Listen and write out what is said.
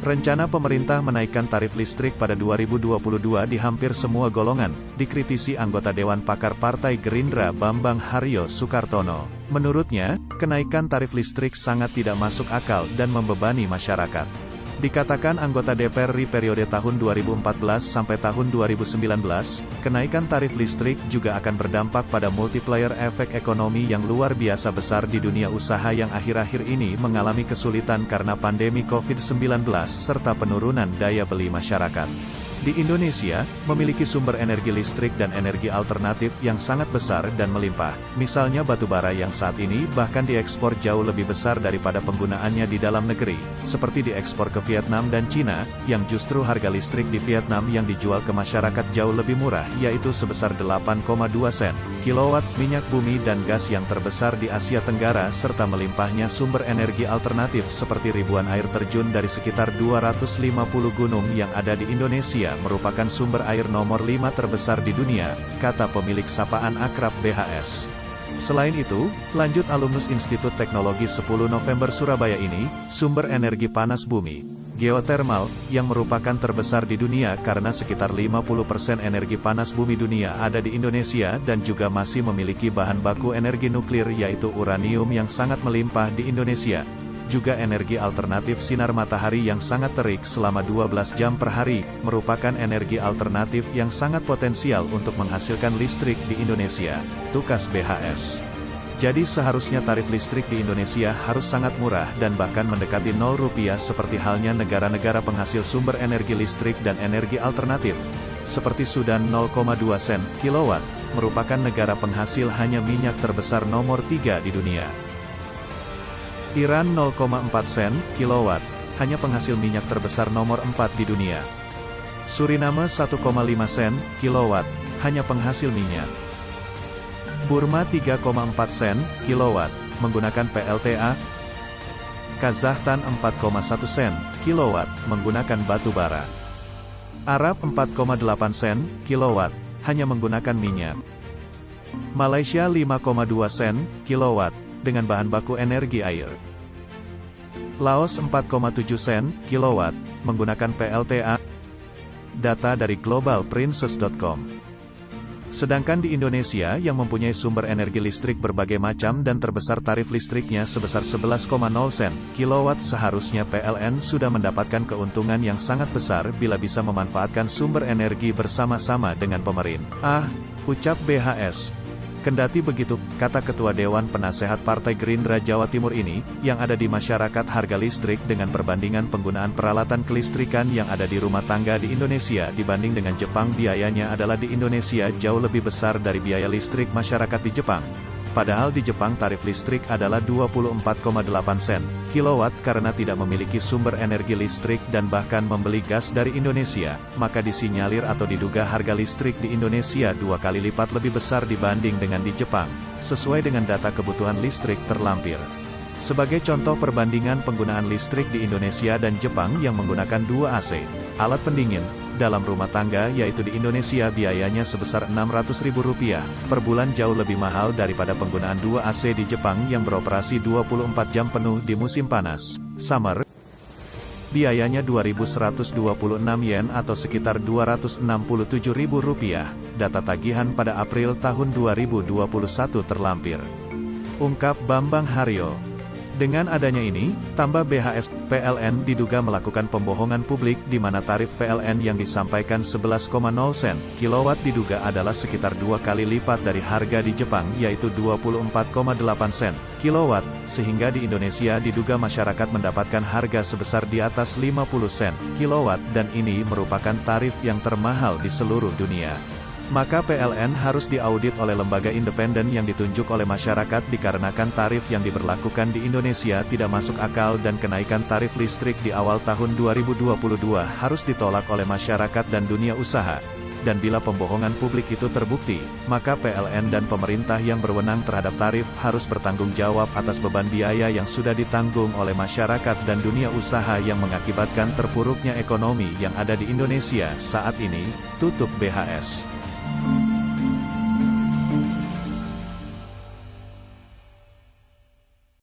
Rencana pemerintah menaikkan tarif listrik pada 2022 di hampir semua golongan, dikritisi anggota Dewan Pakar Partai Gerindra Bambang Haryo Soekartono. Menurutnya, kenaikan tarif listrik sangat tidak masuk akal dan membebani masyarakat. Dikatakan anggota DPR RI periode tahun 2014 sampai tahun 2019, kenaikan tarif listrik juga akan berdampak pada multiplier efek ekonomi yang luar biasa besar di dunia usaha yang akhir-akhir ini mengalami kesulitan karena pandemi COVID-19 serta penurunan daya beli masyarakat. Di Indonesia, memiliki sumber energi listrik dan energi alternatif yang sangat besar dan melimpah. Misalnya batubara yang saat ini bahkan diekspor jauh lebih besar daripada penggunaannya di dalam negeri, seperti diekspor ke Vietnam dan Cina, yang justru harga listrik di Vietnam yang dijual ke masyarakat jauh lebih murah, yaitu sebesar 8,2 sen kilowatt. Minyak bumi dan gas yang terbesar di Asia Tenggara serta melimpahnya sumber energi alternatif seperti ribuan air terjun dari sekitar 250 gunung yang ada di Indonesia merupakan sumber air nomor 5 terbesar di dunia, kata pemilik sapaan akrab BHS. Selain itu, lanjut alumnus Institut Teknologi 10 November Surabaya ini, sumber energi panas bumi, geotermal, yang merupakan terbesar di dunia karena sekitar 50% energi panas bumi dunia ada di Indonesia dan juga masih memiliki bahan baku energi nuklir yaitu uranium yang sangat melimpah di Indonesia. Juga energi alternatif sinar matahari yang sangat terik selama 12 jam per hari, merupakan energi alternatif yang sangat potensial untuk menghasilkan listrik di Indonesia, tukas BHS. Jadi seharusnya tarif listrik di Indonesia harus sangat murah dan bahkan mendekati 0 rupiah seperti halnya negara-negara penghasil sumber energi listrik dan energi alternatif. Seperti Sudan 0,2 sen kilowatt, merupakan negara penghasil hanya minyak terbesar nomor 3 di dunia. Iran 0,4 sen kilowatt, hanya penghasil minyak terbesar nomor 4 di dunia. Suriname 1,5 sen kilowatt, hanya penghasil minyak. Burma 3,4 sen kilowatt, menggunakan PLTA. Kazakhstan 4,1 sen kilowatt, menggunakan batu bara. Arab 4,8 sen kilowatt, hanya menggunakan minyak. Malaysia 5,2 sen kilowatt, dengan bahan baku energi air. Laos 4,7 sen kilowatt, menggunakan PLTA. Data dari globalprincess.com. Sedangkan di Indonesia yang mempunyai sumber energi listrik berbagai macam dan terbesar tarif listriknya sebesar 11,0 sen kilowatt, seharusnya PLN sudah mendapatkan keuntungan yang sangat besar bila bisa memanfaatkan sumber energi bersama-sama dengan pemerintah, ucap BHS. Kendati begitu, kata Ketua Dewan Penasehat Partai Gerindra Jawa Timur ini, yang ada di masyarakat harga listrik dengan perbandingan penggunaan peralatan kelistrikan yang ada di rumah tangga di Indonesia dibanding dengan Jepang, biayanya adalah di Indonesia jauh lebih besar dari biaya listrik masyarakat di Jepang. Padahal di Jepang tarif listrik adalah 24,8 sen kilowatt karena tidak memiliki sumber energi listrik dan bahkan membeli gas dari Indonesia, maka disinyalir atau diduga harga listrik di Indonesia 2 kali lipat lebih besar dibanding dengan di Jepang, sesuai dengan data kebutuhan listrik terlampir. Sebagai contoh perbandingan penggunaan listrik di Indonesia dan Jepang yang menggunakan 2 AC, alat pendingin, dalam rumah tangga yaitu di Indonesia biayanya sebesar Rp600.000 per bulan, jauh lebih mahal daripada penggunaan 2 AC di Jepang yang beroperasi 24 jam penuh di musim panas, summer. Biayanya Rp2.126 atau sekitar Rp267.000, data tagihan pada April tahun 2021 terlampir. Ungkap Bambang Haryo. Dengan adanya ini, tambah BHS, PLN diduga melakukan pembohongan publik di mana tarif PLN yang disampaikan 11,0 sen kilowatt diduga adalah sekitar 2 kali lipat dari harga di Jepang yaitu 24,8 sen kilowatt, sehingga di Indonesia diduga masyarakat mendapatkan harga sebesar di atas 50 sen kilowatt dan ini merupakan tarif yang termahal di seluruh dunia. Maka PLN harus diaudit oleh lembaga independen yang ditunjuk oleh masyarakat dikarenakan tarif yang diberlakukan di Indonesia tidak masuk akal dan kenaikan tarif listrik di awal tahun 2022 harus ditolak oleh masyarakat dan dunia usaha. Dan bila pembohongan publik itu terbukti, maka PLN dan pemerintah yang berwenang terhadap tarif harus bertanggung jawab atas beban biaya yang sudah ditanggung oleh masyarakat dan dunia usaha yang mengakibatkan terpuruknya ekonomi yang ada di Indonesia saat ini, tutup BHS.